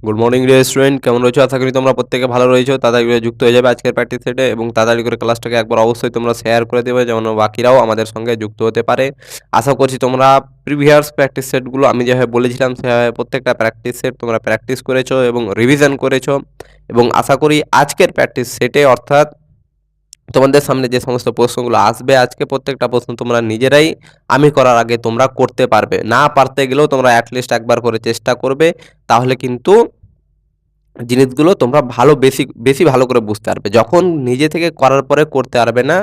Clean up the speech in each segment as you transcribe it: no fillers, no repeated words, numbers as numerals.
Good morning রে student, কেমন রয়েছো? আশা করি তোমরা প্রত্যেকে ভালো রয়েছো। তাড়াতাড়ি করে যুক্ত হয়ে যাবে আজকের প্র্যাকটিস সেটে এবং তাড়াতাড়ি করে ক্লাসটাকে একবার অবশ্যই তোমরা শেয়ার করে দেবে, যেমন বাকিরাও আমাদের সঙ্গে যুক্ত হতে পারে। আশা করছি তোমরা প্রিভিয়াস প্র্যাকটিস সেটগুলো আমি যেভাবে বলেছিলাম সেভাবে প্রত্যেকটা প্র্যাকটিস সেট তোমরা প্র্যাকটিস করেছো এবং রিভিশন করেছো। এবং আশা করি আজকের প্র্যাকটিস সেটে অর্থাৎ তোমাদের সামনে যে সমস্ত প্রশ্নগুলো আসবে আজকে প্রত্যেকটা প্রশ্ন তোমরা নিজেরাই আমি করার আগে তোমরা করতে পারবে। না পারতে গেলেও তোমরা অ্যাটলিস্ট একবার করে চেষ্টা করবে, তাহলে কিন্তু জিনিসগুলো তোমরা বেশি বেশি ভালো করে বুঝতে পারবে। যখন নিজে থেকে করার পরে করতে পারবে না,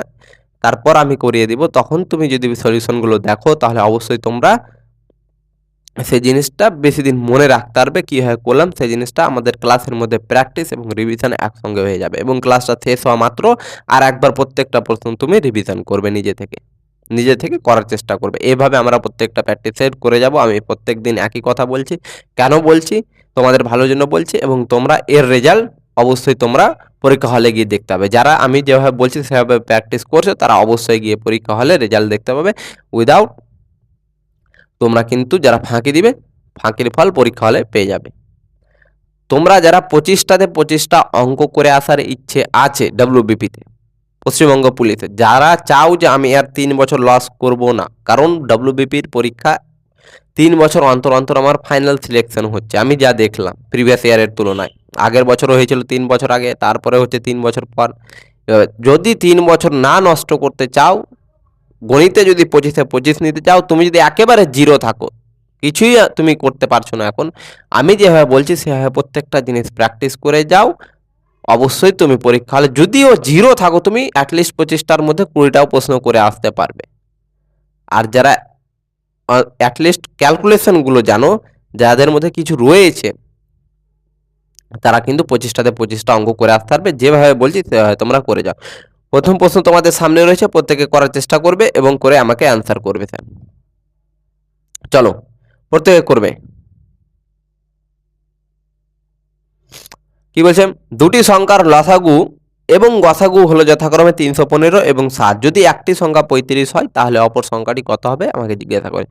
তারপর আমি করিয়ে দিব, তখন তুমি যদি সলিউশনগুলো দেখো তাহলে অবশ্যই তোমরা সেই জিনিসটা বেশি দিন মনে রাখতে পারবে। কীভাবে করলাম সেই জিনিসটা আমাদের ক্লাসের মধ্যে প্র্যাকটিস এবং রিভিশন একসঙ্গে হয়ে যাবে এবং ক্লাসটা শেষ হওয়া মাত্র আর একবার প্রত্যেকটা প্রশ্ন তুমি রিভিশন করবে, নিজে থেকে করার চেষ্টা করবে। এভাবে আমরা প্রত্যেকটা প্র্যাকটিস সেট করে যাব। আমি প্রত্যেক দিন একই কথা বলছি। কেন বলছি? তোমাদের ভালোর জন্য বলছি এবং তোমরা এর রেজাল্ট অবশ্যই তোমরা পরীক্ষা হলে গিয়ে দেখতে পাবে। যারা আমি যেভাবে বলছি সেভাবে প্র্যাকটিস করছে তারা অবশ্যই গিয়ে পরীক্ষা হলে রেজাল্ট দেখতে পাবে। উইদাউট তোমরা কিন্তু যারা ফাঁকি দিবে, ফাঁকির ফল পরীক্ষা হলে পেয়ে যাবে। তোমরা যারা 25টাতে 25টা অঙ্ক করে আসার ইচ্ছে আছে ডব্লিউবিপিতে, পশ্চিমবঙ্গ পুলিশে, যারা চাও যে আমি আর 3 বছর লস করব না, কারণ ডব্লিউবিপির পরীক্ষা 3 বছর অন্তর অন্তর আমার ফাইনাল সিলেকশন হচ্ছে। আমি যা দেখলাম প্রিভিয়াস ইয়ারের তুলনায়, আগের বছরও হয়েছিল 3 বছর আগে, তারপরে হচ্ছে 3 বছর পর। যদি 3 বছর না নষ্ট করতে চাও, গণিতে যদি 25-এ 25 নিতে চাও, তুমি যদি একেবারে জিরো থাকো, কিছুই তুমি করতে পারছো না এখন, আমি যেভাবে বলছি সেভাবে প্রত্যেকটা জিনিস প্র্যাকটিস করে যাও, অবশ্যই তুমি পরীক্ষা হলে যদিও জিরো থাকো তুমি অ্যাটলিস্ট 25টার মধ্যে 20টাও প্রশ্ন করে আসতে পারবে। আর যারা অ্যাটলিস্ট ক্যালকুলেশনগুলো জানো, যাদের মধ্যে কিছু রয়েছে, তারা কিন্তু 25টাতে 25টা অঙ্ক করে আসতে পারবে। যেভাবে বলছি সেভাবে তোমরা করে যাও। প্রথম প্রশ্ন তোমাদের সামনে রয়েছে, প্রত্যেকে করার চেষ্টা করবে এবং করে আমাকে অ্যান্সার করবে। স্যার চলো প্রত্যেকে করবে। কি বলছে? দুটি সংখ্যার লসাগু এবং গসাগু হলো যথাক্রমে 315 এবং 7। যদি একটি সংখ্যা 35 হয় তাহলে অপর সংখ্যাটি কত হবে আমাকে জিজ্ঞাসা করে।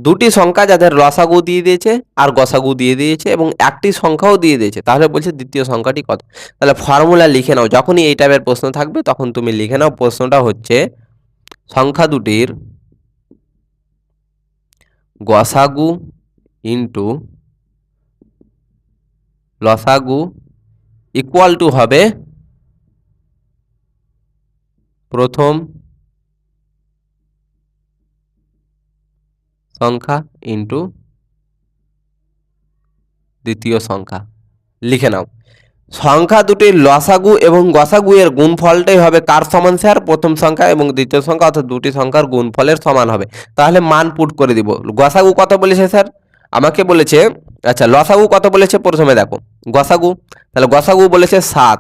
দুটি সংখ্যা যাদের লসাগু দিয়ে দিয়েছে আর গসাগু দিয়ে দিয়েছে এবং একটি সংখ্যাও দিয়ে দিয়েছে, তাহলে বলছে দ্বিতীয় সংখ্যাটি কত। তাহলে ফর্মুলা লিখে নাও, যখনই এই টাইপের প্রশ্ন থাকবে তখন তুমি লিখে নাও। প্রশ্নটা হচ্ছে সংখ্যা দুটির গসাগু ইন্টু লসাগু ইকুয়াল টু হবে প্রথম সংখ্যা ইন্টু দ্বিতীয় সংখ্যা। লিখে নাও, সংখ্যা দুটির লসাগু এবং গসাগু এর গুণফলটাই হবে কার সমান স্যার? প্রথম সংখ্যা এবং দ্বিতীয় সংখ্যা, অর্থাৎ দুটি সংখ্যার গুণফলের সমান হবে। তাহলে মান পুট করে দিব। গসাগু কত বলেছে স্যার? আমাকে বলেছে, আচ্ছা লসাগু কত বলেছে প্রথমে দেখো, গসাগু, তাহলে গসাগু বলেছে 7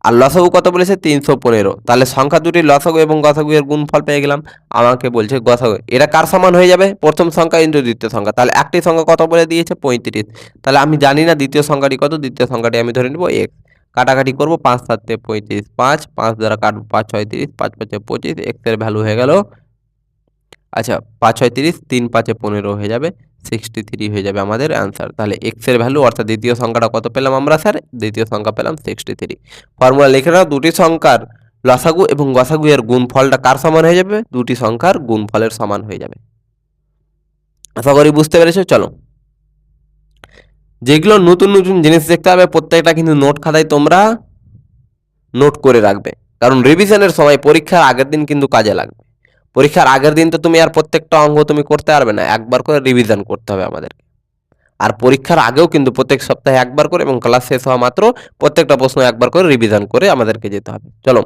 আর লসাগু কত বলেছে 315। তাহলে সংখ্যা দুটির লসাগু এবং গসাগু এর গুণফল পেয়ে গেলাম। আমাকে বলছে গসাগু, এটা কার সমান হয়ে যাবে? প্রথম সংখ্যা ইন্টু দ্বিতীয় সংখ্যা। তাহলে একটি সংখ্যা কত বলে দিয়েছে? 35। তাহলে আমি জানি না দ্বিতীয় সংখ্যাটি কত, দ্বিতীয় সংখ্যাটি আমি ধরে নেব x। কাটাকাটি করবো, 5 7 35, 5 5 দ্বারা কাটবো, 5 6 30, 5 5 25, x এর ভ্যালু হয়ে গেল, আচ্ছা 5 6 30, 3 5 15 হয়ে যাবে, 63 হয়ে যাবে আমাদের অ্যান্সার। তাহলে এক্স এর ভ্যালু অর্থাৎ দ্বিতীয় সংখ্যাটা কত পেলাম আমরা স্যার? দ্বিতীয় সংখ্যা পেলাম 63। ফর্মুলা লিখে নাও, দুটি সংখ্যার লসাগু এবং গসাগু এর গুণফলটা কার সমান হয়ে যাবে? দুটি সংখ্যার গুণফলের সমান হয়ে যাবে। আশা করি বুঝতে পেরেছো। চলো, যেগুলো নতুন নতুন জিনিস দেখতে হবে প্রত্যেকটা কিন্তু নোট খাতায় তোমরা নোট করে রাখবে, কারণ রিভিশনের সময় পরীক্ষার আগের দিন কিন্তু কাজে লাগবে। পরীক্ষার আগের দিন তো তুমি আর প্রত্যেকটা অঙ্ক তুমি করতে পারবে না, একবার করে রিভিশন করতে হবে আমাদের। আর পরীক্ষার আগেও কিন্তু প্রত্যেক সপ্তাহে একবার করে এবং ক্লাস শেষ হওয়া মাত্র প্রত্যেকটা প্রশ্ন একবার করে রিভিশন করে আমাদেরকে যেতে হবে। চলো,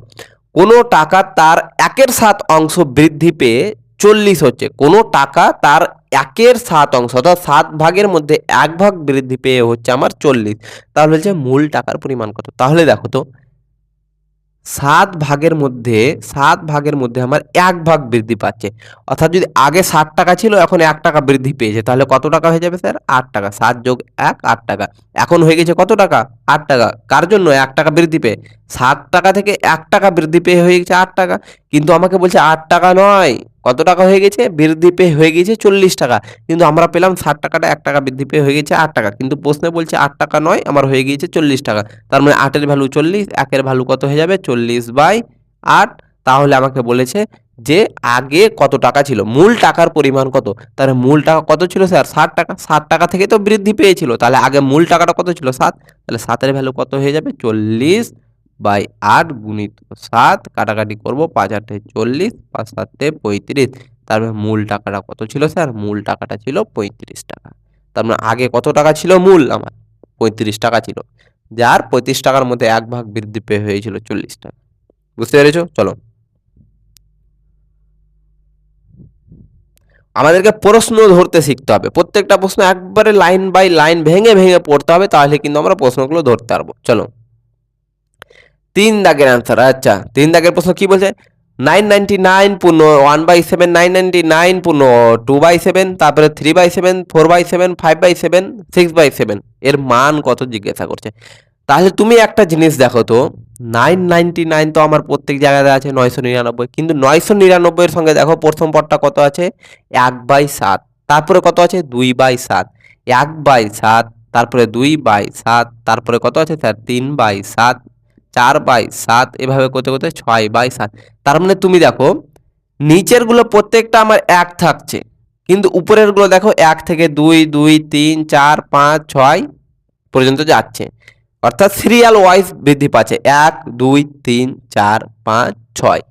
কোনো টাকা তার 1/7 অংশ বৃদ্ধি পেয়ে 40 হচ্ছে। কোনো টাকা তার 1/7 অংশ অর্থাৎ 7 ভাগের মধ্যে 1 ভাগ বৃদ্ধি পেয়ে হচ্ছে আমার 40। তাহলে হচ্ছে মূল টাকার পরিমাণ কত? তাহলে দেখো তো, 7 ভাগের মধ্যে আমার 1 ভাগ বৃদ্ধি পাচ্ছে, অর্থাৎ যদি আগে 60 টাকা ছিল এখন 1 টাকা বৃদ্ধি পেয়েছে, তাহলে কত টাকা হয়ে যাবে স্যার? 8 টাকা। 7 যোগ 1 8 টাকা। এখন হয়ে গেছে কত টাকা? 8 টাকা। কার জন্য? 1 টাকা বৃদ্ধি পেয়ে। 7 টাকা থেকে 1 টাকা বৃদ্ধি পেয়ে হয়ে গেছে 8 টাকা। কিন্তু আমাকে বলছে 8 টাকা নয়, কত টাকা হয়ে গেছে? বৃদ্ধি পেয়ে হয়ে গেছে 40 টাকা। কিন্তু আমরা পেলাম 60 টাকাটা 1 টাকা বৃদ্ধি পেয়ে হয়ে গেছে 8 টাকা। কিন্তু প্রশ্নে বলছে 8 টাকা নয়, আমার হয়ে গিয়েছে 40 টাকা। তার মানে 8 এর ভ্যালু 40, 1 এর ভ্যালু কত হয়ে যাবে? 40/8। তাহলে আমাকে বলেছে যে আগে কত টাকা ছিল? মূল টাকার পরিমাণ কত? তাহলে মূল টাকা কত ছিল স্যার? 60 টাকা। 60 টাকা থেকে তো বৃদ্ধি পেয়েছিল। তাহলে আগে মূল টাকাটা কত ছিল? 7। তাহলে 7 এর ভ্যালু কত হয়ে যাবে? 40/8 গুণিত 7, কাটাকাটি করব, 5 8 40, 5 7 35। তারপরে মূল টাকাটা কত ছিল স্যার? মূল টাকাটা ছিল 35 টাকা। তার মানে আগে কত টাকা ছিল মূল আমার? 35 টাকা ছিল। যার 35 টাকার মধ্যে 1 ভাগ বৃদ্ধি পেয়ে হয়েছিল 40 টাকা। বুঝতে পেরেছো? চলো। আমাদেরকে প্রশ্ন ধরতে শিখতে হবে। প্রত্যেকটা প্রশ্ন একবারে লাইন বাই লাইন ভেঙে ভেঙে পড়তে হবে, তাহলে কিন্তু আমরা প্রশ্নগুলো ধরতে পারবো। চলো। 3 দাগের অ্যান্সার। আচ্ছা, 3 দাগের প্রশ্ন কি বলছে? 999 পূর্ণ 1/7, 999 পূর্ণ 2/7, তারপরে 3/7, 4/7, 5/7, 6/7 এর মান কত জিজ্ঞাসা করছে। তাহলে তুমি একটা জিনিস দেখো তো, 999 তো আমার প্রত্যেক জায়গাতে আছে 999, কিন্তু 999 এর সঙ্গে দেখো প্রথম পদটা কত আছে? 1/7। তারপরে কত আছে? 2/7। 1/7, তারপরে 2/7, তারপরে কত আছে স্যার? 3/7, 4/7, এভাবে করতে করতে 6/7। তার মানে তুমি দেখো নিচের গুলো প্রত্যেকটা আমার 1 থাকছে, কিন্তু উপরের গুলো দেখো 1 থেকে 2, 2, 3, 4, 5, 6 পর্যন্ত যাচ্ছে। অর্থাৎ সিরিয়াল ওয়াইজ বৃদ্ধি পাচ্ছে, 1 2 3 4 5 6।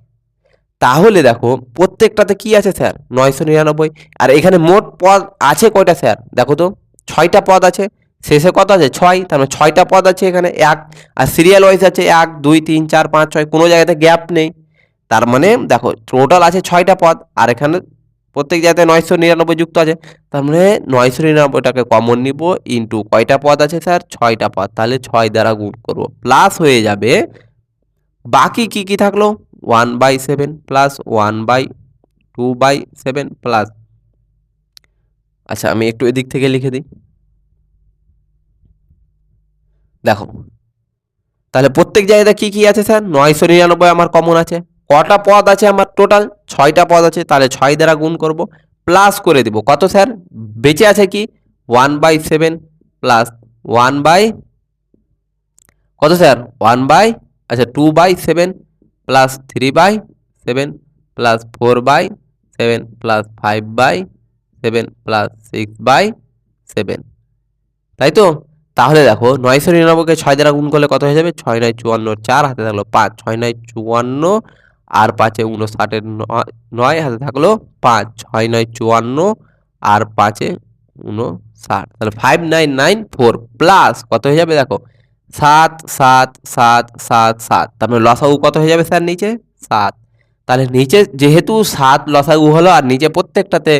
তাহলে দেখো প্রত্যেকটাতে কি আছে স্যার? 999। আর এখানে মোট পদ আছে কয়টা স্যার? দেখো তো, 6টা পদ আছে। শেষে কত আছে? 6। তার মানে 6টা পদ আছে এখানে 1। আর সিরিয়াল ওয়াইজ আছে 1 2 3 4 5 6, কোনো জায়গাতে গ্যাপ নেই। তার মানে দেখো টোটাল আছে 6টা পদ, আর এখানে প্রত্যেক জায়গাতে 999 যুক্ত আছে। তার মানে 999টাকে কমন নিব, ইন্টু কয়টা পদ আছে স্যার? 6টা পদ। তাহলে 6 দ্বারা গুণ করব, প্লাস হয়ে যাবে বাকি কি কি থাকলো? 1/7 প্লাস 1/2/7 প্লাস, আচ্ছা আমি একটু এদিক থেকে লিখে দিই। দেখো তাহলে প্রত্যেক জায়গায় কি কি আছে স্যার? 999 আমার কমন আছে। কটা পদ আছে আমার? টোটাল 6টা পদ আছে। তাহলে 6 দ্বারা গুণ করব, প্লাস করে দিব কত স্যার? বেঁচে আছে কি? 1/7 প্লাস 1 বাই কত স্যার? 1 বাই, আচ্ছা 2/7 প্লাস 3/7 প্লাস 4/7 প্লাস 5/7 প্লাস 6/7, তাই তো? তাহলে দেখো 999কে 6 দ্বারা গুণ করলে কত হয়ে যাবে? 6 9 54, 4 হাতে থাকলো 5, 6 9 54 আর 5 এ 59 এর 9 হাতে থাকলো 5, 6 9 54 আর 5 এ 59, তাহলে 5994 প্লাস কত হয়ে যাবে? দেখো 7 7 7 7 7, তার মানে লসাগু কত হয়ে যাবে স্যার নিচে? 7। তাহলে নিচে যেহেতু 7 লসাগু হলো আর নিচে প্রত্যেকটাতে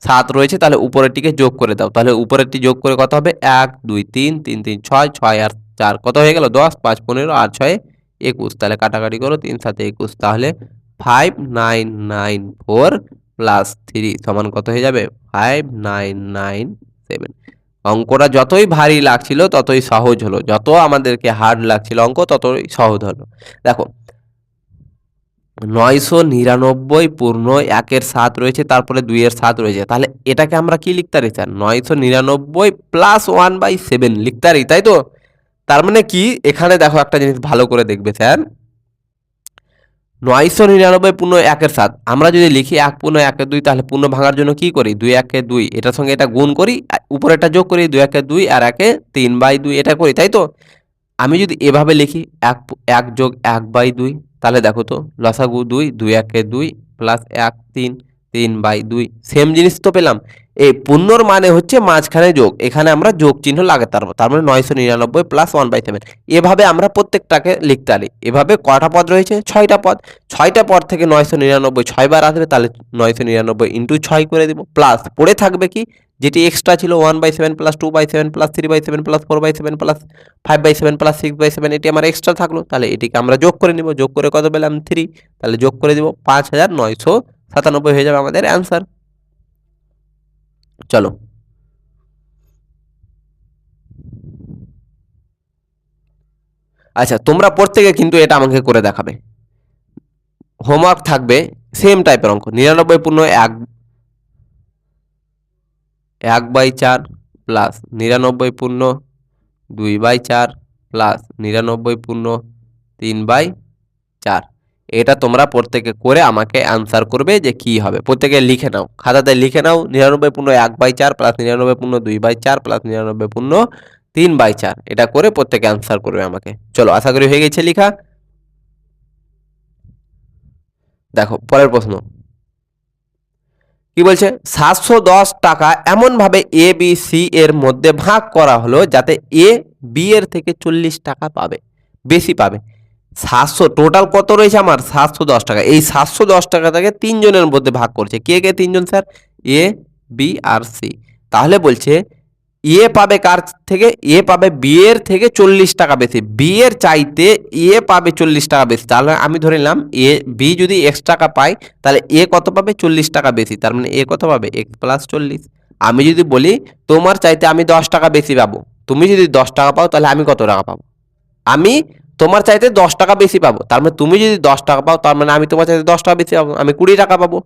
7 রয়েছে, তাহলে উপরেরটিকে যোগ করে দাও। তাহলে উপরেরটি যোগ করে কত হবে? 1 2 3 3 3 6, 6 আর 4 কত হয়ে গেল? 10, 5 15 আর 6 21। তাহলে কাটাকাটি করো, 3 7 21। তাহলে 5994 প্লাস 3 সমান কত হয়ে যাবে? 5997। অঙ্কটা যতই ভারী লাগছিল ততই সহজ হলো, যত আমাদেরকে হার্ড লাগছিল অঙ্ক ততই সহজ হলো। দেখো 999 পূর্ণ 1-এর 7 রয়েছে, তারপরে 2-এর 7 রয়েছে। তাহলে এটাকে আমরা কি লিখতে পারি স্যার? 999 প্লাস 1/7 লিখতে পারি, তাই তো? তার মানে কি, এখানে দেখো একটা জিনিস ভালো করে দেখবে স্যার, 999 পূর্ণ 1-এর 7 আমরা যদি লিখি 1 পূর্ণ 1-এর 2, তাহলে পূর্ণ ভাঙার জন্য কি করি? 2 1-এ 2, এটার সঙ্গে এটা গুণ করি, উপরে এটা যোগ করি, 2 1-এ 2 আর 1-এ 3/2 এটা করি, তাই তো? আমি যদি এভাবে লিখি 1 যোগ 1/2, তাহলে দেখো তো লসাগু 2, 2 1-এ 2 প্লাস 1 3, 3/2 সেম জিনিস তো পেলাম। এই পূর্ণর মানে হচ্ছে মাঝখানে যোগ, এখানে আমরা যোগ চিহ্ন লাগাতে পারবো। তার মানে 999 প্লাস 1/7 এভাবে আমরা প্রত্যেকটাকে লিখতে পারি। এভাবে কটা পদ রয়েছে? 6টা পদ। 6টা পদ থেকে 999 6 বার আসবে, তাহলে 999 ইন্টু 6 করে দিব, প্লাস পড়ে থাকবে কি যেটি এক্সট্রা ছিল 1/7 plus 2/7 plus 3/7 plus 4/7 plus 5/7 plus 6/7, এটি আমার এক্সট্রা থাকলো। তাহলে এটিকে আমরা যোগ করে নিব, যোগ করে কত পেলাম? 3। তাহলে যোগ করে দিব, 5997 হয়ে যাবে আমাদের অ্যান্সার। চলো আচ্ছা, তোমরা প্রত্যেকে কিন্তু এটা আমাকে করে দেখাবে। হোমওয়ার্ক থাকবে সেম টাইপের অঙ্ক 99 পূর্ণ 1/4 প্লাস 99 পূর্ণ 2/4 প্লাস 99 পূর্ণ 3/4। এটা তোমরা প্রত্যেকে করে আমাকে অ্যান্সার করবে যে কি হবে। প্রত্যেকে লিখে নাও, খাতাতে লিখে নাও 99 পূর্ণ 1/4 প্লাস 99 পূর্ণ 2/4 প্লাস 99 পূর্ণ 3/4। এটা করে প্রত্যেকে অ্যান্সার করবে আমাকে। চলো, আশা করি হয়ে গেছে লেখা। দেখো পরের প্রশ্ন কি বলছে, 710 টাকা এমন ভাবে এ বি সি এর মধ্যে ভাগ করা হলো যাতে এ বি এর থেকে 40 টাকা পাবে, বেশি পাবে। 700 টোটাল কত রয়েছে আমার 710 টাকা। এই 710 টাকা থেকে তিনজনের মধ্যে ভাগ করছে। কে কে তিনজন sir? A B R C. তাহলে বলছে এ পাবে কার থেকে? এ পাবে বি এর থেকে 40 টাকা বেশি। বি এর চাইতে এ পাবে 40 টাকা বেশি। তাহলে আমি ধরে নিলাম এ বি যদি এক্স টাকা পায় তাহলে এ কত পাবে? 40 টাকা বেশি। তার মানে এ কত পাবে? X plus 40। আমি যদি বলি তোমার চাইতে আমি 10 টাকা বেশি পাবো, তুমি যদি 10 টাকা পাও তাহলে আমি কত টাকা পাবো? আমি তোমার চাইতে 10 টাকা বেশি পাবো। তার মানে তুমি যদি 10 টাকা পাও তার মানে আমি তোমার চাইতে 10 টাকা বেশি পাবো, আমি 20 টাকা পাবো।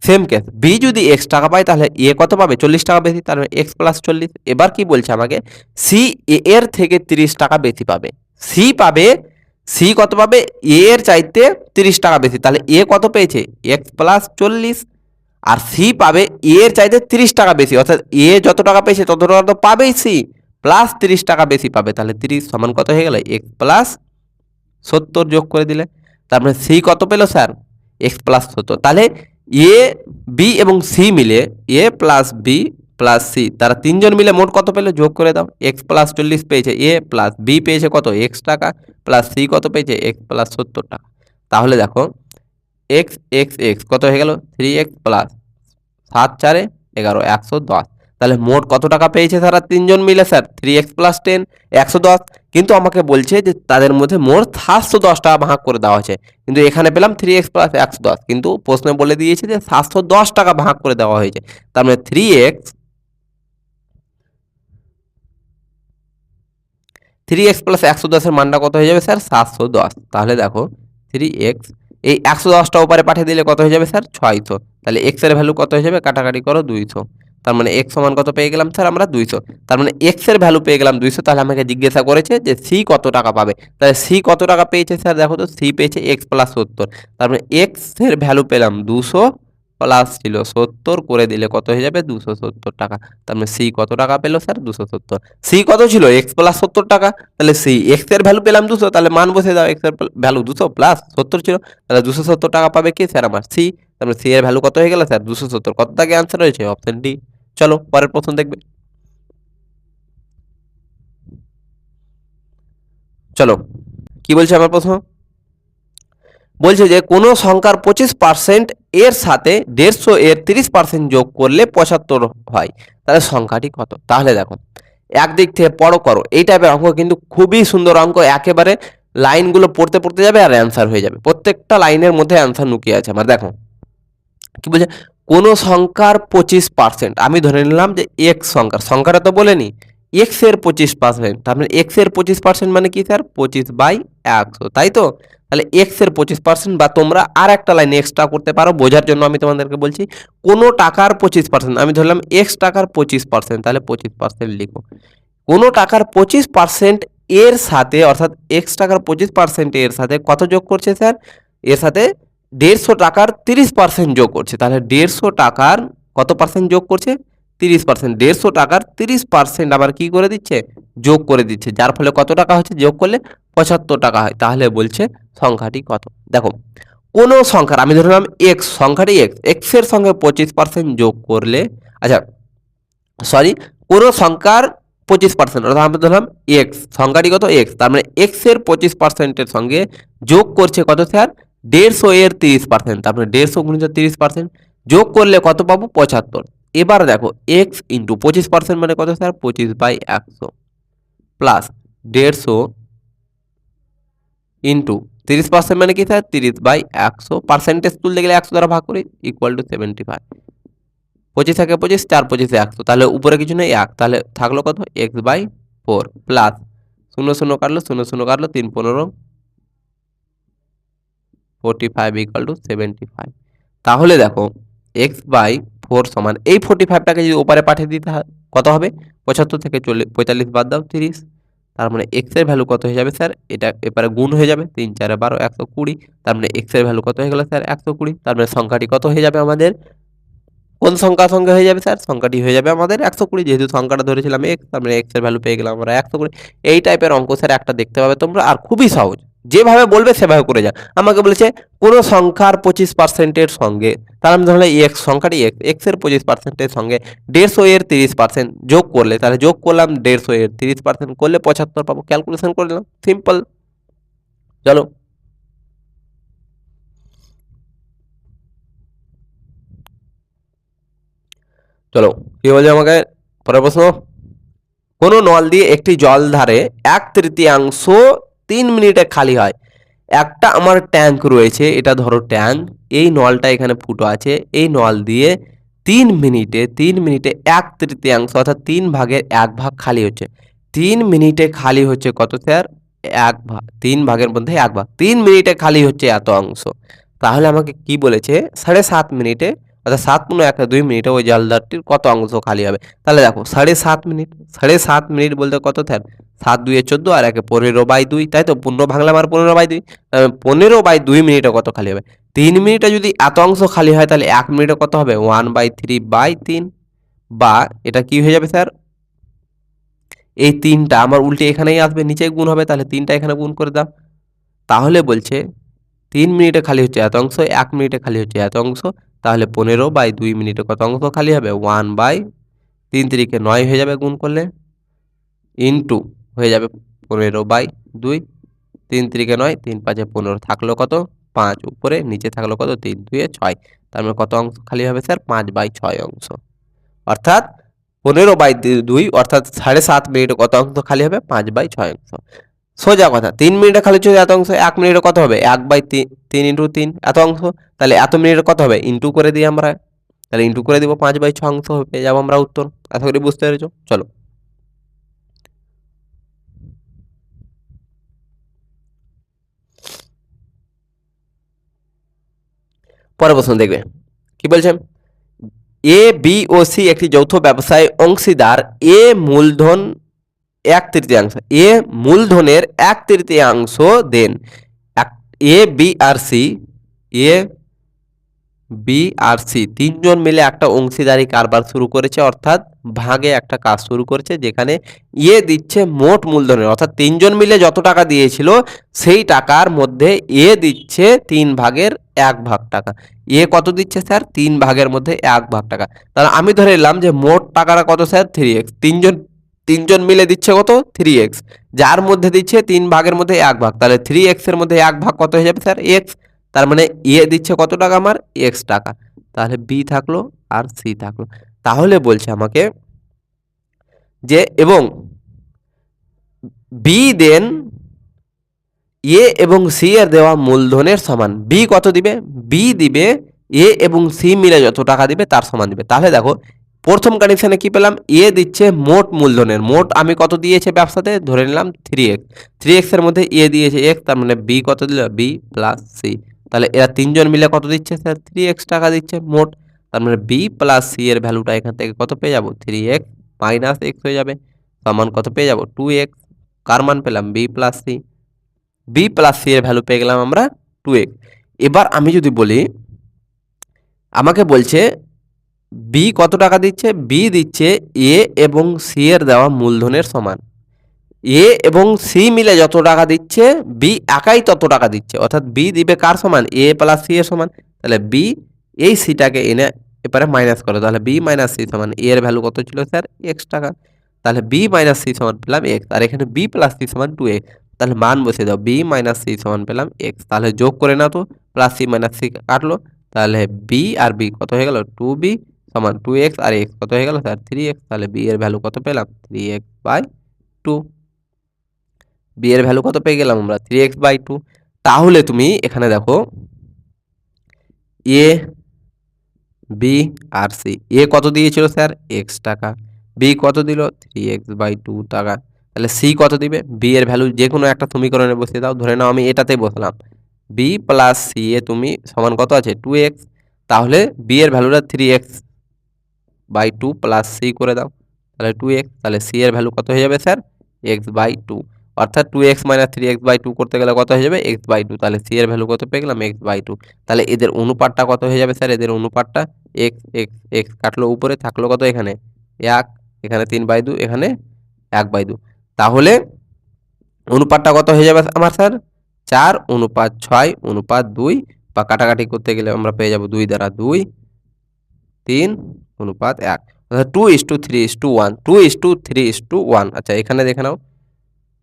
সেম কেস, বি যদি এক্স টাকা পায় তাহলে এ কত পাবে? 40 টাকা বেশি, তার মানে এক্স প্লাস 40। এবার কি বলছে আমাকে? সি এ এর থেকে 30 টাকা বেশি পাবে। সি পাবে, সি কত পাবে? এ এর চাইতে 30 টাকা বেশি। তাহলে এ কত পেয়েছে? X plus 40। আর সি পাবে এ এর চাইতে 30 টাকা বেশি, অর্থাৎ এ যত টাকা পেয়েছে তত টাকা তো পাবেই সি, প্লাস 30 টাকা বেশি পাবে। তাহলে 30 সমান কত হয়ে গেল? এক্স প্লাস 70 যোগ করে দিলে। তার মানে সি কত পেল স্যার? X plus 70। তাহলে এ বি এবং সি মিলে এ প্লাস বি প্লাস সি, তারা তিনজন মিলে মোট কত পেল? যোগ করে দাও। এক্স প্লাস 40 পেয়েছে এ, প্লাস বি পেয়েছে কত? এক্স টাকা, প্লাস সি কত পেয়েছে? এক্স প্লাস 70 টাকা। তাহলে দেখো এক্স এক্স এক্স কত হয়ে গেল? 3x plus 7×4=11, 110। তাহলে মোট কত টাকা পেয়েছে তারা তিনজন মিলে স্যার? 3x plus 10, 110। কিন্তু আমাকে বলছে যে তাদের মধ্যে মোট 710 টাকা ভাগ করে দেওয়া হয়েছে, কিন্তু এখানে পেলাম 3x প্লাস 110, কিন্তু প্রশ্নে বলে দিয়েছে যে 710 টাকা ভাগ করে দেওয়া হয়েছে। তার মানে 3x প্লাস 110 এর মানটা কত হয়ে যাবে স্যার? 710। তাহলে দেখো 3x, এই 110টা ওপারে পাঠিয়ে দিলে কত হয়ে যাবে স্যার? 600। তাহলে x এর ভ্যালু কত হয়ে যাবে? কাটাকাটি করো 200। তার মানে x সমান কত পেয়ে গেলাম স্যার আমরা? 200। তার মানে x এর ভ্যালু পেয়ে গেলাম 200। তাহলে আমাকে জিজ্ঞাসা করেছে যে c কত টাকা পাবে। তাহলে c কত টাকা পেয়েছে স্যার? দেখো তো, c পেয়েছে x প্লাস 70। তার মানে x এর ভ্যালু পেলাম 200, প্লাস ছিল 70 করে দিলে কত হয়ে যাবে? 270 টাকা। তার মানে সি কত টাকা পেলো স্যার? 270। সি কত ছিল? এক্স প্লাস 70 টাকা। তাহলে সি এক্স এর ভ্যালু পেলাম 200, তাহলে মান বসে দাও। এক্স এর ভ্যালু 200 প্লাস 70 ছিল, তাহলে 270 টাকা পাবে কি স্যার? আমার সি। তার মানে সি এর ভ্যালু কত হয়ে গেল স্যার? 270। কত টাকা অ্যান্সার হয়েছে? Option D. চলো পরের প্রশ্ন দেখবে। চলো কি বলছে আমার প্রশ্ন? বলছে যে কোনো সংখ্যার 25% এর সাথে 150 এর 30% যোগ করলে 75 হয়, তাহলে সংখ্যাটি কত? তাহলে দেখো একদিক থেকে পড়ো করো, এই টাইপের অঙ্ক কিন্তু খুবই সুন্দর অঙ্ক। একেবারে লাইনগুলো পড়তে পড়তে যাবে আর অ্যান্সার হয়ে যাবে। প্রত্যেকটা লাইনের মধ্যে অ্যান্সার লুকিয়ে আছে আমার। দেখো কি বলছে, কোন সংখ্যার 25%, আমি ধরে নিলাম যে এক্স সংখ্যাটা তো বলেনি, এক্স এর 25%। তার মানে এক্স এর 25% মানে কি স্যার? 25/100, তাই তো? তাহলে এক্স এর 25%, বা তোমরা আর একটা লাইন এক্সট্রা করতে পারো, বোঝার জন্য আমি তোমাদেরকে বলছি। কোনো টাকার 25%, আমি ধরলাম এক্স টাকার 25%, তাহলে 25% লিখো। কোনো টাকার 25% এর সাথে, অর্থাৎ এক্স টাকার 25% এর সাথে কত যোগ করছে স্যার? এর সাথে 150 টাকার 30% যোগ করছে। তাহলে 150 টাকার কত পার্সেন্ট যোগ করছে? 30%। 150 টাকার 30% আবার কি করে দিচ্ছে? যোগ করে দিচ্ছে, যার ফলে কত টাকা হচ্ছে? যোগ করলে 75 টাকা হয়। তাহলে বলছে সংখ্যাটি কত? দেখো কোনো সংখ্যার, আমি ধরলাম এক্স, সংখ্যাটি এক্স, এক্স এর সঙ্গে 25% যোগ করলে, আচ্ছা সরি, কোনো সংখ্যার 25%, অর্থাৎ আমরা ধরলাম এক্স, সংখ্যাটি কত? এক্স। তার মানে এক্স এর 25%-এর সঙ্গে যোগ করছে কত স্যার? 150 এর 30%। তার মানে 150 গুণিত 30% যোগ করলে কত পাবো? 75। এবার দেখো এক্স ইন্টু 25% মানে কত স্যার? 25/100 প্লাস 150 ইন্টু 30% মানে কি স্যার? 30/100। পার্সেন্টেজ তুলতে গেলে 100 দ্বারা ভাগ করি, ইকুয়াল টু 75। 25 থাকে 25, 4 25 100, তাহলে উপরে কিছু নেই 1, তাহলে থাকলো কত? x/4 প্লাস 0 0 কাটলো, 0 0 কাটলো, 3 15 45 ইকুয়াল টু 75। তাহলে দেখো x/4 সমান এই 45টাকে যদি ওপারে পাঠিয়ে দিতে হয় কত হবে? 75 থেকে 45 বাদ দাও 30। তার মানে x এর ভ্যালু কত হয়ে যাবে স্যার? এটা এবারে গুণ হয়ে যাবে, 3 4 12 120। তার মানে x এর ভ্যালু কত হয়ে গেল স্যার? 120। তার মানে সংখ্যাটি কত হয়ে যাবে আমাদের? কোন সংখ্যার সঙ্গে হয়ে যাবে স্যার? সংখ্যাটি হয়ে যাবে আমাদের 120, যেহেতু সংখ্যাটা ধরেছিলাম x, তার মানে x এর ভ্যালু পেয়ে গেলাম আমরা 120। এই টাইপের অঙ্ক স্যার একটা দেখতে পাবে তোমরা, আর খুবই সহজ, যেভাবে বলবে সেভাবে করে যা। আমাকে বলেছে কোন সংখ্যার 25% এর সঙ্গে, তাহলে আমি ধরলাম x সংখ্যাটি x এর 25% এর সঙ্গে 150 এর 30% যোগ করলে, তাহলে যোগ করলাম 150 এর 30% করলে 75 পাবো। ক্যালকুলেশন করে নিলাম, সিম্পল। চলো চলো কি বলছে আমাকে পরের প্রশ্ন। কোনো নল দিয়ে একটি জলধারে 1/3 3 মিনিটে খালি হয়। একটা আমার ট্যাঙ্ক রয়েছে, এটা ধরো ট্যাঙ্ক, এই নলটা এখানে ফুটো আছে, এই নল দিয়ে 3 মিনিটে 1/3 অর্থাৎ 3/1 খালি হচ্ছে। 3 মিনিটে খালি হচ্ছে কত স্যার? 1 ভাগ, 3 ভাগের মধ্যে 1 ভাগ, 3 মিনিটে খালি হচ্ছে এত অংশ। তাহলে আমাকে কি বলেছে? 7.5 মিনিটে, অর্থাৎ 7 × 1 = 2 মিনিটে ওই জলধারটির কত অংশ খালি হবে? তাহলে দেখো 7.5 মিনিট, 7.5 মিনিট বলতে কত স্যার? 7 × 2 = 14 আর 15/2, তাই তো? 15 ভাঙলাম আর 15/2, 15/2 মিনিটে কত খালি হবে? 3 মিনিটে যদি এত অংশ খালি হয় তাহলে 1 মিনিটে কত হবে? 1/3/3। বা এটা কি হয়ে যাবে স্যার? এই 3টা আমার উল্টে এখানেই আসবে, নিচে গুণ হবে, তাহলে 3টা এখানে গুণ করে দাও। তাহলে বলছে 3 মিনিটে খালি হচ্ছে এত অংশ, 1 মিনিটে খালি হচ্ছে এত অংশ, তাহলে 15/2 মিনিটে কত অংশ খালি হবে? 1/3, 3 × 9 হয়ে যাবে গুণ করলে, ইন্টু হয়ে যাবে 15/2, 3 × 9, 3 × 5 = 15, থাকলো কত? 5, উপরে নিচে থাকলো কত? 3 × 2 = 6। তার মানে কত অংশ খালি হবে স্যার? 5/6 অংশ। অর্থাৎ 15/2 অর্থাৎ 7.5 মিনিটে কত অংশ খালি হবে? 5/6 অংশ। সোজা কথা, 3 মিনিটে খালি হচ্ছে এত অংশ, 1 মিনিটে কত হবে? 1/3, 3 × 3 এত অংশ, তাহলে এত মিনিটে কত হবে? ইন্টু করে দিই আমরা, তাহলে ইন্টু করে দিব, 5/6 অংশ পেয়ে যাবো আমরা উত্তর। আশা করি বুঝতে পেরেছো। চলো পরের প্রশ্ন দেখবে কি বলছে। এ, বি ও সি একটি যৌথ ব্যবসায় অংশীদার। এ মূলধন 1/3, এ মূলধনের 1/3 দেন। এ, বি আর সি, এ, বি আর সি তিনজন মিলে একটা অংশীদারি কারবার শুরু করেছে, অর্থাৎ ভাগে একটা কাজ শুরু করেছে, যেখানে এ দিচ্ছে মোট মূলধনের, অর্থাৎ তিনজন মিলে যত টাকা দিয়েছিল সেই টাকার মধ্যে এ দিচ্ছে 3/1 টাকা। এ কত দিচ্ছে স্যার? 3/এর মধ্যে 1 ভাগ টাকা। তাহলে আমি ধরে নিলাম যে মোট টাকাটা কত স্যার? 3x। তিনজন তিনজন মিলে দিচ্ছে কত? 3x, যার মধ্যে দিচ্ছে 3/এর মধ্যে 1 ভাগ, তাহলে 3x এর মধ্যে 1 ভাগ কত হয়ে যাবে স্যার? x। তার মানে এ দিচ্ছে কত টাকা? আমার x টাকা। তাহলে বি থাকলো আর সি থাকলো। তাহলে বলছে আমাকে যে এবং বি দেন এ এবং সি এর দেওয়া মূলধনের সমান। বি কত দিবে? বি দিবে এ এবং সি মিলে যত টাকা দিবে তার সমান দিবে। তাহলে দেখো প্রথম কন্ডিশনে কি পেলাম? এ দিচ্ছে মোট মূলধনের, মোট আমি কত দিয়েছে ব্যবসাতে? ধরে নিলাম 3x, 3x এর মধ্যে এ দিয়েছে x, তার মানে বি কত দিল? B plus C. তাহলে এরা তিনজন মিলে কত দিচ্ছে স্যার? 3x টাকা দিচ্ছে মোট। তার মানে বি প্লাস সি এর ভ্যালুটা এখান থেকে কত পেয়ে যাবো? 3x মাইনাস x হয়ে যাবে, সমান কত পেয়ে যাবো? 2x। কার মান পেলাম? B plus C. B plus C এর ভ্যালু পেয়ে গেলাম আমরা 2x। এবার আমি যদি বলি, আমাকে বলছে বি কত টাকা দিচ্ছে? বি দিচ্ছে এ এবং সি এর দেওয়া মূলধনের সমান। এ এবং সি মিলে যত টাকা দিচ্ছে বি একাই তত টাকা দিচ্ছে, অর্থাৎ বি দিবে কার সমান? এ প্লাস সি এর সমান। তাহলে বি এই সিটাকে এনে এবারে মাইনাস করো, তাহলে বি মাইনাস সি সমান এ এর ভ্যালু কত ছিল স্যার? এক্স টাকা। তাহলে বি মাইনাস সি সমান পেলাম এক্স, আর এখানে বি প্লাস সি সমান 2x। তাহলে মান বসে দাও, বি মাইনাস সি সমান পেলাম এক্স। তাহলে যোগ করে না তো, প্লাস সি মাইনাস সি কাটলো, তাহলে বি আর বি কত হয়ে গেল? 2b সমান 2x, আর এক্স কত হয়ে গেল স্যার? 3x। তাহলে বি এর ভ্যালু কত পেলাম? 3x/2। বি এর ভ্যালু কত পেয়ে গেলাম আমরা? 3x/2। তাহলে তুমি এখানে দেখো এ, বি আর সি। এ কত দিয়েছিল স্যার? এক্স টাকা। বি কত দিল? 3x/2 টাকা। তাহলে সি কত দিবে? বি এর ভ্যালু যে কোনো একটা সমীকরণে বসিয়ে দাও, ধরে নাও আমি এটাতেই বসলাম, বি প্লাস সি এ তুমি সমান কত আছে 2x, তাহলে বি এর ভ্যালুটা 3x/2 প্লাস সি করে দাও, তাহলে 2x, তাহলে সি এর ভ্যালু কত হয়ে যাবে স্যার x/2, অর্থাৎ 2x - 3x/2 করতে গেলে কত হয়ে যাবে x/2, তাহলে সি এর ভ্যালু কত পেয়ে গেলাম x/2। তাহলে এদের অনুপাতটা কত হয়ে যাবে স্যার, এদের অনুপাতটা x x x কাটলো, উপরে থাকলো কত এখানে 1, এখানে 3/2, এখানে 1/2, তাহলে অনুপাতটা কত হয়ে যাবে আমার স্যার 4:6:2, বা কাটাকাটি করতে গেলে আমরা পেয়ে যাব 2 দ্বারা 2, 3:1, অর্থাৎ 2:3:1, 2:3:1। আচ্ছা এখানে দেখে নাও,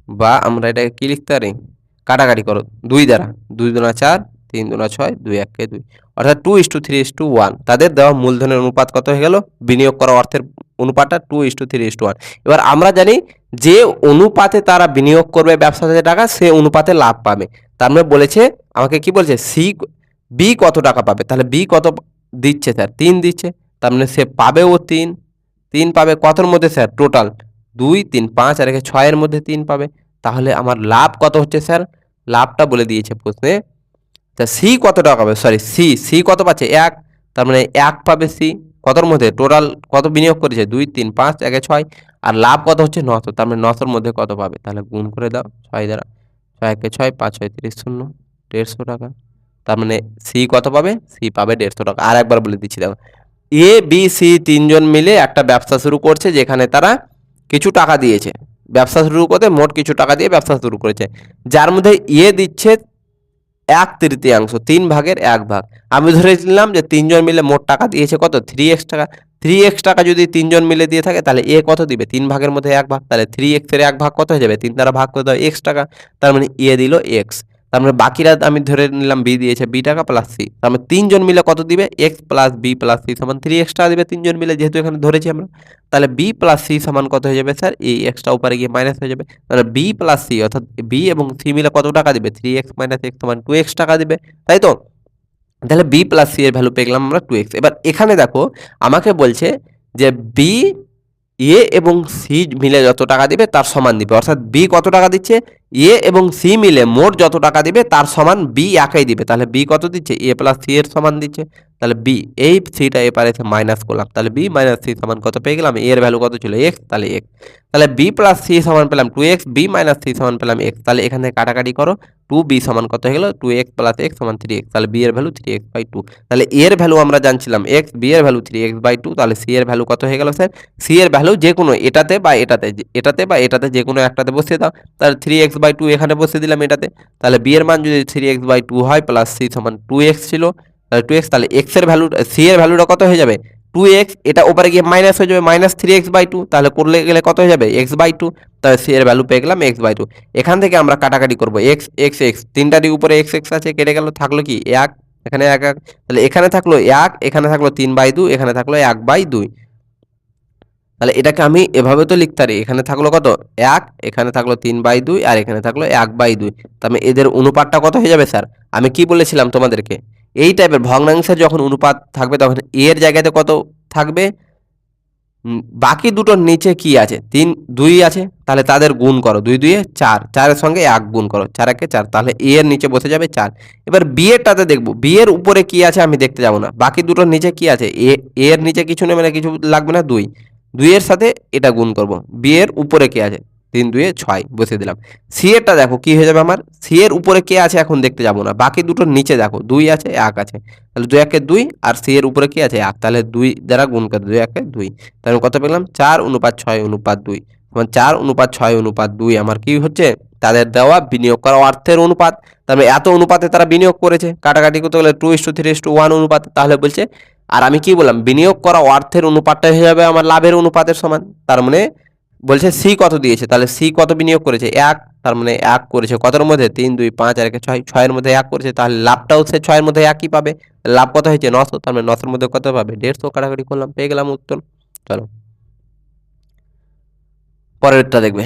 বা আমরা এটাকে কি লিখতে পারি, কাটাকাটি করো 2 দ্বারা, 2 দুনা 4, 3 দুনা 6, 2 1 2, অর্থাৎ 2:3:1। তাদের দেওয়া মূলধনের অনুপাত কত হয়ে গেল, বিনিয়োগ করা অর্থের অনুপাতটা 2:3:1। এবার আমরা জানি যে অনুপাতে তারা বিনিয়োগ করবে ব্যবসাতে টাকা, সে অনুপাতে লাভ পাবে। তার মানে বলেছে আমাকে কি বলছে, বি কত টাকা পাবে, তাহলে বি কত দিচ্ছে স্যার 3 দিচ্ছে, তার মানে সে পাবেও 3 পাবে কতর মধ্যে স্যার, টোটাল 2 3 5 আর 6 এর মধ্যে 3 পাবে। তাহলে আমার লাভ কত হচ্ছে স্যার, লাভটা বলে দিয়েছে প্রশ্নে, তা সি কত টাকা পাবে, সরি সি কত পাচ্ছে 1, তার মানে 1 পাবে সি, কতর মধ্যে টোটাল কত বিনিয়োগ করেছে 2 3 5 1 6, আর লাভ কত হচ্ছে 900, তার মানে 900-র মধ্যে কত পাবে, তাহলে গুণ করে দাও 6 দ্বারা, 6 1 6, 5 6 30 0, 150 টাকা। তার মানে সি কত পাবে, সি পাবে 150 টাকা। আর একবার বলে দিচ্ছি দেখো, এ বি সি তিনজন মিলে একটা ব্যবসা শুরু করছে, যেখানে তারা কিছু টাকা দিয়েছে, ব্যবসা শুরু করতে মোট কিছু টাকা দিয়ে ব্যবসা শুরু করেছে, যার মধ্যে এ দিচ্ছে 1/3, 3/1 আমি ধরে নিলাম যে তিনজন মিলে মোট টাকা দিয়েছে কত 3x টাকা। 3x টাকা যদি তিনজন মিলে দিয়ে থাকে, তাহলে এ কত দিবে, 3 ভাগের মধ্যে 1 ভাগ, তাহলে 3x এর 1 ভাগ কত হয়ে যাবে, 3 দ্বারা ভাগ করে দাও x টাকা, তার মানে এ দিল x, তার মানে বাকিরা আমি ধরে নিলাম বি দিয়েছে বি টাকা প্লাস সি, তার মানে তিনজন মিলে কত দিবে, x plus B plus C সমান 3x টাকা দিবে তিনজন মিলে, যেহেতু এখানে ধরেছি আমরা। তাহলে বি প্লাস সি সমান কত হয়ে যাবে স্যার, এই এক্সটা উপরে গিয়ে মাইনাস হয়ে যাবে, তাহলে বি প্লাস সি অর্থাৎ বি এবং সি মিলে কত টাকা দিবে, 3x - x সমান 2x টাকা দিবে, তাই তো। তাহলে বি প্লাস সি এর ভ্যালু পেয়ে গেলাম আমরা 2x। এবার এখানে দেখো আমাকে বলছে যে বি এ এবং সি মিলে যত টাকা দিবে তার সমান দিবে, অর্থাৎ বি কত টাকা দিচ্ছে, এ এবং সি মিলে মোট যত টাকা দিবে তার সমান বি একাই দিবে, তাহলে বি কত দিচ্ছে, এ প্লাস সি এর সমান দিচ্ছে, তাহলে বি, এই সিটা এপারে এসে মাইনাস করলাম, তাহলে বি মাইনাস সি সমান কত পেয়ে গেলাম, এর ভ্যালু কত ছিল x, তাহলে x, তাহলে বি প্লাস সি সমান পেলাম 2x, বি মাইনাস সি সমান পেলাম x, তাহলে এখান থেকে কাটাকাটি করো, 2b সমান কত হয়ে গেল, 2x প্লাস x সমান 3x, তাহলে বি এর ভ্যালু 3x/2, তাহলে এর ভ্যালু আমরা জানছিলাম x, বি এর ভ্যালু 3x/2, তাহলে সি এর ভ্যালু কত হয়ে গেল স্যার, সি এর ভ্যালু যে কোনো এটাতে বা এটাতে যে কোনো একটাতে বসিয়ে দাও, তাহলে 3x/2 এখানে বসিয়ে দিলাম এটাতে, তাহলে বি এর মান যদি 3x/2 হয় প্লাস সি সমান 2x ছিল, তাহলে 2x, তাহলে x এর ভ্যালু, সি এর ভ্যালুটা কত হয়ে যাবে 2x, এটা উপরে গিয়ে মাইনাস হয়ে যাবে -3x/2, তাহলে করলে গেলে কত হয়ে যাবে x/2, তাহলে সি এর ভ্যালু পেয়ে গেলাম x/2। এখান থেকে আমরা কাটাকাটি করব x x x, তিনটা দিক উপরে x x আছে, কেটে গেল, থাকলো কি 1, এখানে 1 1, তাহলে এখানে থাকলো 1, এখানে থাকলো 3/2, এখানে থাকলো 1/2, তাহলে এটাকে আমি এভাবে তো লিখতে পারি, এখানে থাকলো কত 1, এখানে থাকলো 3/2, আর এখানে থাকলো 1/2, তাহলে এদের অনুপাতটা কত হয়ে যাবে স্যার, আমি কি বলেছিলাম তোমাদেরকে, এই টাইপের ভগ্নাংশের যখন অনুপাত থাকবে তখন এর জায়গাতে কত থাকবে, বাকি দুটোর নিচে কি আছে 3 2 আছে, তাহলে তাদের গুণ করো, 2 2 4, 4 এর সঙ্গে 1 গুণ করো, 4 1 4, তাহলে এ এর নিচে বসে যাবে 4। এবার বি এরটাতে দেখবো, বি এর উপরে কি আছে আমি দেখতে যাব না, বাকি দুটোর নিচে কি আছে, এর নিচে কিছু নেই, মানে কিছু লাগবে না, 2 2 এর সাথে এটা গুণ করব, বি এর উপরে কি আছে 3 2 6 বসিয়ে দিলাম। সি এরটা দেখো কি হয়ে যাবে আমার, সি এর উপরে কে আছে এখন দেখতে যাব না, বাকি দুটোর নিচে দেখো 2 আছে 1 আছে, তাহলে 2 1 2, আর সি এর উপরে কি আছে 1, তাহলে 2 দ্বারা গুণ করে 2 1 2, তাহলে কত পেলাম 4:6:2, মানে 4:6:2 আমার কি হচ্ছে, তাদের দেওয়া বিনিয়োগ করা অর্থের অনুপাত, তাহলে এত অনুপাতে তারা বিনিয়োগ করেছে, কাটাকাটি করতে গেলে 2:3:1 অনুপাত, তাহলে বলছে, আর আমি কি বললাম, বিনিয়োগ করা অর্থের অনুপাতটা হয়ে যাবে আমার লাভের অনুপাতের সমান, তার মানে বলছে সি কত দিয়েছে, তাহলে সি কত বিনিয়োগ করেছে 1, তার মানে 1 করেছে কতর মধ্যে 3 2 5 আর 1 6, 6 এর মধ্যে 1 করেছে, তাহলে লাভটাও সে 6 এর মধ্যে 1ই পাবে, লাভ কত হয়েছে 900, তার মানে 900 এর মধ্যে কত পাবে 150, কাটাকাটি করলাম পেয়ে গেলাম উত্তর। চলো পরেরটা দেখবে।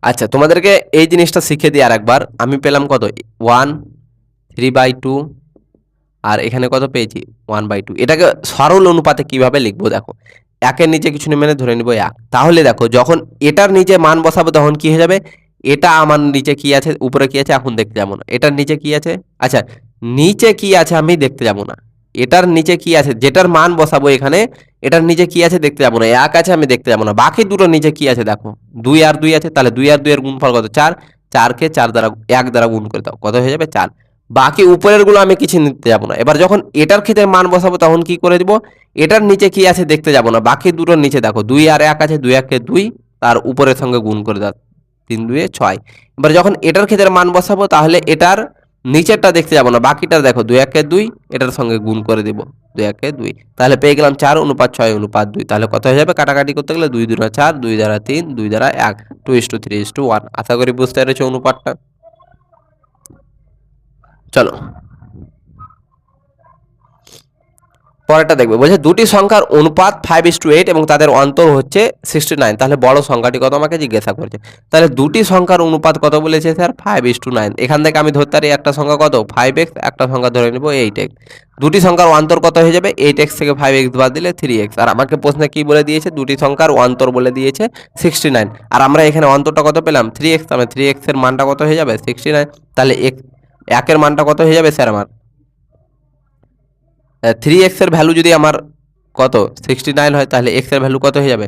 আচ্ছা তোমাদেরকে এই জিনিসটা শিখে দিই আরেকবার, আমি পেলাম কত 1 3/2, আর এখানে কত পেয়েছি 1/2, এটাকে সরল অনুপাতে কিভাবে লিখবো দেখো, একের নিচে কিছু নেই মানে ধরে নিব 1। তাহলে দেখো যখন এটার নিচে মান বসাবো তখন কি হয়ে যাবে, এটা আমার নিচে কি আছে উপরে কি আছে এখন দেখতে যাবো না, এটার নিচে কি আছে, আচ্ছা নিচে কি আছে আমি দেখতে যাবো না, এটার নিচে কি আছে যেটার মান বসাবো এখানে, এটার নিচে কি আছে দেখতে যাবো না, 1 আছে আমি দেখতে যাবো না, বাকি দুটোর নিচে কি আছে দেখো 2 আর 2 আছে, তাহলে 2 আর 2 এর গুণফল কত 4, 4কে 4 দ্বারা 1 দ্বারা গুণ করে দাও কত হয়ে যাবে 4। বাকি উপরের গুলো আমি কিছু নিতে যাবো না। এবার যখন এটার ক্ষেত্রে মান বসাবো তখন কি করে দিব, এটার নিচে কি আছে দেখতে যাবো না, বাকি দুটোর নিচে দেখো 2 আর 1 আছে, 2 1 কে 2 তার উপরের সঙ্গে গুণ করে দাও 3 2 এ 6। এবার যখন এটার ক্ষেত্রে মান বসাবো তাহলে এটার নিচেরটা দেখতে যাবো না, বাকিটা দেখো 2 1 কে 2 এটার সঙ্গে গুণ করে দিব 2 1 কে 2, তাহলে পেয়ে গেলাম 4 অনুপাত 6 অনুপাত 2। তাহলে কত হয়ে যাবে কাটাকাটি করতে গেলে 2 2 4, 2 দ্বারা 3, 2 দ্বারা 1, 2:3:1। আশা করি বুঝতে পেরেছো অনুপাতটা। চলো পরেরটা দেখবে, বলছে দুটি সংখ্যার অনুপাত 5:8 এবং তাদের অন্তর হচ্ছে 69, তাহলে বড় সংখ্যাটি কত আমাকে জিজ্ঞাসা করছে। তাহলে দুটি সংখ্যার অনুপাত কত বলেছে স্যার 5:9। এখান থেকে আমি ধরতে পারি একটা সংখ্যা কত 5x, একটা সংখ্যা ধরে নেব 8x। দুটি সংখ্যার অন্তর কত হয়ে যাবে, 8x থেকে 5x বাদ দিলে 3x। আর আমাকে প্রশ্নে কি বলে দিয়েছে, দুটি সংখ্যার অন্তর বলে দিয়েছে 69, আর আমরা এখানে অন্তরটা কত পেলাম 3x, তাহলে 3x এর মানটা কত হয়ে যাবে 69। তাহলে একের মানটা কত হয়ে যাবে স্যার আমার 3x এর ভ্যালু যদি আমার কত 69 হয়, তাহলে x এর ভ্যালু কত হয়ে যাবে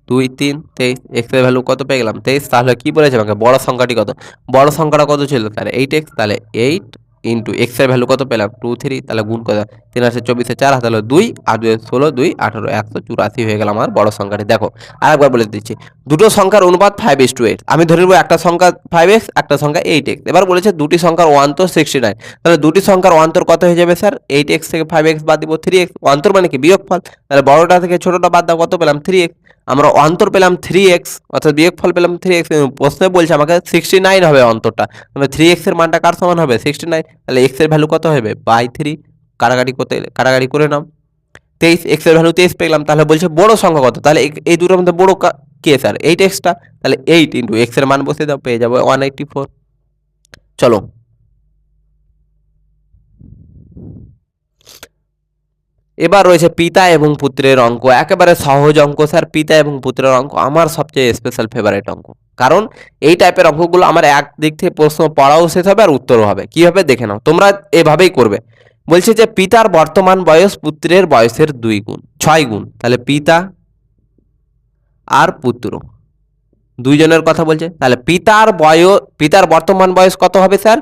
2 3 23, x এর ভ্যালু কত পেয়ে গেলাম 23। তাহলে কি বলেছে আমাকে বড় সংখ্যাটি কত, বড় সংখ্যাটা কত ছিল তাহলে 8x, তাহলে 8 ইন্টু x এর ভ্যালু কত পেলাম 2 3, তাহলে গুণ করে 3 আসে 24 4 হাতে হলো 2 আর 2 16 2 18 184 হয়ে গেল আমার বড় সংখ্যাটি। দেখো আরেকবার বলে দিচ্ছি, দুটো সংখ্যার অনুপাত 5:8। আমি ধরে নেব একটা সংখ্যা 5x, একটা সংখ্যা 8x। এবার বলেছে দুটি সংখ্যার অন্তর 69, তাহলে দুটি সংখ্যার অন্তর কত হয়ে যাবে স্যার 8x থেকে 5x বাদ দিব 3x, অন্তর মানে কি বিয়োগফল, তাহলে বড়টা থেকে ছোটটা বাদ দাও কত পেলাম 3x। আমরা অন্তর পেলাম 3x, অর্থাৎ বিয়োগফল পেলাম 3x। প্রশ্নে বলছে আমাকে 69 হবে অন্তরটা, তবে 3x এর মানটা কার সমান হবে 69, তাহলে x এর ভ্যালু কত হবে 3। কাটাকাটি করে নাও 23, x এর ভ্যালু 23 পেলাম। তাহলে বলছে বড় সংখ্যা কত, তাহলে এই দুটোর মধ্যে বড় কে স্যার 8x টা, তাহলে 8 ইন্টু x এর মান বসিয়ে দাও পেয়ে যাবো 184। চলো এবার রয়েছে পিতা এবং পুত্রের অঙ্ক, একেবারে সহজ অঙ্ক স্যার। পিতা এবং পুত্রের অঙ্ক আমার সবচেয়ে স্পেশাল ফেভারিট অঙ্ক, কারণ এই টাইপের অঙ্কগুলো আমার এক দিক থেকে প্রশ্ন পড়াও শেষ হবে আর উত্তরও হবে। কিভাবে দেখে নাও, তোমরা এভাবেই করবে। বলছে যে পিতার বর্তমান বয়স পুত্রের বয়সের 2 গুণ 6 গুণ, তাহলে পিতা আর পুত্র দুইজনের কথা বলছে, তাহলে পিতার বর্তমান বয়স কত হবে স্যার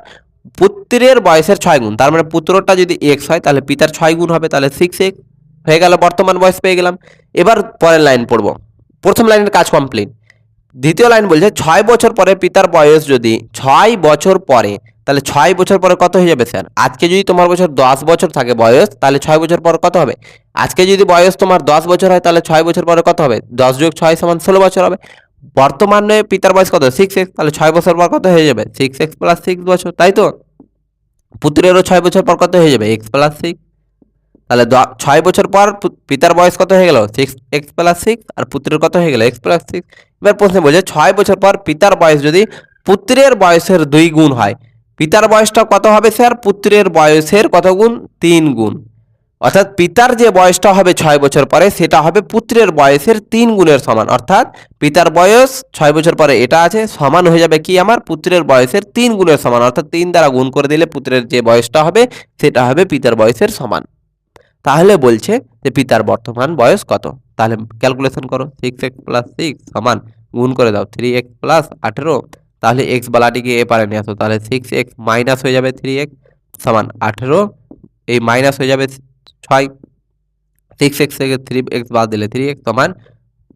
পুত্রের বয়সের 6 গুণ, তার মানে পুত্রটা যদি x হয় তাহলে পিতার 6 গুণ হবে, তাহলে 6x হয়ে গেল, বর্তমান বয়স পেয়ে গেলাম। এবার পরের লাইন পড়বো, প্রথম লাইনের কাজ কমপ্লিট। দ্বিতীয় লাইন বলছে 6 বছর পরে পিতার বয়স যদি 6 বছর পরে, তাহলে 6 বছর পরে কত হয়ে যাবে স্যার, আজকে যদি তোমার বছর 10 বছর থাকে বয়স, তাহলে 6 বছর পর কত হবে, আজকে যদি বয়স তোমার 10 বছর হয় তাহলে 6 বছর পরে কত হবে 10 যোগ 6 সমান 16 বছর হবে। বর্তমানে পিতার বয়স কত 6x, তাহলে 6 বছর পর কত হয়ে যাবে 6x প্লাস 6 বছর, তাই তো। পুত্রেরও 6 বছর পর কত হয়ে যাবে x প্লাস 6, তাহলে 6 বছর পর পিতার বয়স কত হয়ে গেল 6x প্লাস 6, আর পুত্রের কত হয়ে গেল x প্লাস 6। এবার প্রশ্নে বলছে 6 বছর পর পিতার বয়স যদি পুত্রের বয়সের 2 গুণ হয়, পিতার বয়সটা কত হবে স্যার পুত্রের বয়সের কত গুণ 3 গুণ, অর্থাৎ পিতার যে বয়সটা হবে 6 বছর পরে সেটা হবে পুত্রের বয়সের 3 গুণের সমান, অর্থাৎ পিতার বয়স 6 বছর পরে এটা আছে সমান হয়ে যাবে কি আমার পুত্রের বয়সের 3 গুণের সমান, অর্থাৎ 3 দ্বারা গুণ করে দিলে পুত্রের যে বয়সটা হবে সেটা হবে পিতার বয়সের সমান। তাহলে বলছে যে পিতার বর্তমান বয়স কত, তাহলে ক্যালকুলেশন করো 6x প্লাস 6 সমান গুণ করে দাও 3x প্লাস 18, তাহলে x বালাটিকে এপারে নিয়ে আসো, তাহলে 6x মাইনাস হয়ে যাবে 3x সমান 18, এই মাইনাস হয়ে যাবে 6, 6x থেকে 3x বাদ দিলে 3x সমান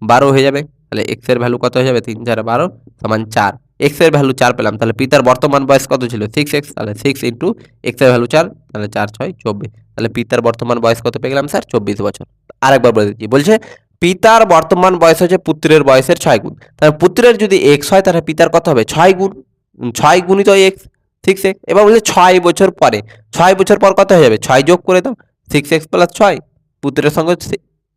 12 হয়ে যাবে, তাহলে x এর ভ্যালু কত হয়ে যাবে 3 4 12 সমান 4, x এর ভ্যালু 4 পেলাম। তাহলে পিতার বর্তমান বয়স কত ছিল 6x, তাহলে 6 ইন্টু x এর ভ্যালু 4, তাহলে 4 6 24, তাহলে পিতার বর্তমান বয়স কত পেয়ে গেলাম স্যার 24 বছর। আরেকবার বলে দিচ্ছি, বলছে পিতার বর্তমান বয়স হচ্ছে পুত্রের বয়সের 6 গুণ, তাহলে পুত্রের যদি x হয় তাহলে পিতার কত হবে 6 গুণ, 6 গুণিত x 6x। এবার বলছে 6 বছর পরে, 6 বছর পর কত হয়ে যাবে 6 যোগ করে দাও 6x প্লাস 6, পুত্রের সঙ্গে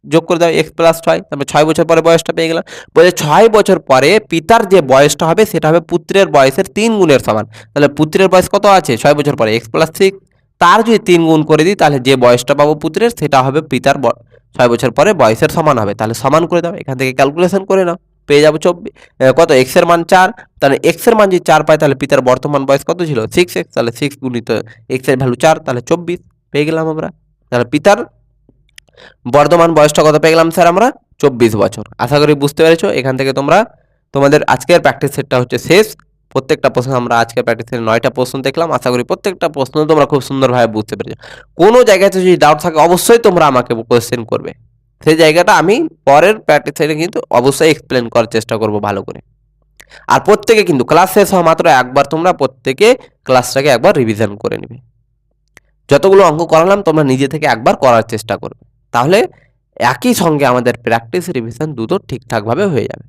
যোগ করে দাও x প্লাস 6, তারপরে 6 বছর পরে বয়সটা পেয়ে গেলাম। বলে 6 বছর পরে পিতার যে বয়সটা হবে সেটা হবে পুত্রের বয়সের 3 গুণের সমান, তাহলে পুত্রের বয়স কত আছে 6 বছর পরে x প্লাস 6, তার যদি 3 গুণ করে দিই তাহলে যে বয়সটা পাবো পুত্রের সেটা হবে পিতার 6 বছর পরে বয়সের সমান হবে। তাহলে সমান করে দাও, এখান থেকে ক্যালকুলেশন করে নাও, পেয়ে যাবো কত x এর মান 4, তাহলে x এর মান যদি 4 পাই তাহলে পিতার বর্তমান বয়স কত ছিল 6x, তাহলে 6 গুণিত x এর ভ্যালু 4 তাহলে 24 পেয়ে গেলাম আমরা। তাহলে পিতার বর্তমান বয়সটা কত পেয়ে গেলাম স্যার আমরা 24 বছর। আশা করি বুঝতে পেরেছো। এখান থেকে তোমরা তোমাদের আজকের প্র্যাকটিস সেটটা হচ্ছে শেষ। প্রত্যেকটা প্রশ্ন আমরা আজকের প্র্যাকটিস সেটে 9টা প্রশ্ন দেখলাম। আশা করি প্রত্যেকটা প্রশ্ন তোমরা খুব সুন্দরভাবে বুঝতে পেরেছো। কোনো জায়গাতে যদি ডাউট থাকে অবশ্যই তোমরা আমাকে কোয়েশ্চেন করবে, সেই জায়গাটা আমি পরের প্র্যাকটিস সেটে কিন্তু অবশ্যই এক্সপ্লেন করার চেষ্টা করব ভালো করে। আর প্রত্যেকে কিন্তু ক্লাস শেষ হওয়া মাত্র একবার তোমরা প্রত্যেকে ক্লাসটাকে একবার রিভিশন করে নেবে। যতগুলো অঙ্ক করালাম তোমরা নিজে থেকে একবার করার চেষ্টা করবে, তাহলে একই সঙ্গে আমাদের প্র্যাকটিস রিভিশন দুটো ঠিকঠাকভাবে হয়ে যাবে।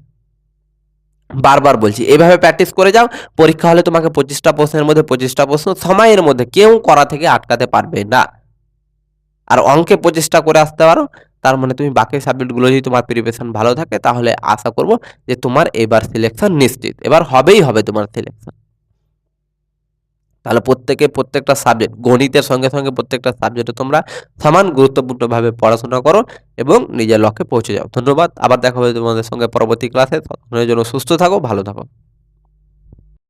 বারবার বলছি এইভাবে প্র্যাকটিস করে যাও, পরীক্ষা হলে তোমাকে 25টা প্রশ্নের মধ্যে 25টা প্রশ্ন সময়ের মধ্যে কেউ করা থেকে আটকাতে পারবে না। আর অঙ্কে 25টা করে আসতে পারো, তার মানে তুমি বাকি সাবজেক্টগুলো যদি তোমার প্রিপারেশন ভালো থাকে তাহলে আশা করব যে তোমার এবার সিলেকশন নিশ্চিত, এবার হবেই হবে তোমার সিলেকশন। তাহলে প্রত্যেকটা সাবজেক্ট গণিতের সঙ্গে সঙ্গে প্রত্যেকটা সাবজেক্টে তোমরা সমান গুরুত্বপূর্ণভাবে পড়াশোনা করো এবং নিজের লক্ষ্যে পৌঁছে যাও। ধন্যবাদ, আবার দেখা হবে তোমাদের সঙ্গে পরবর্তী ক্লাসে। ততক্ষণের জন্য সুস্থ থাকো, ভালো থাকো।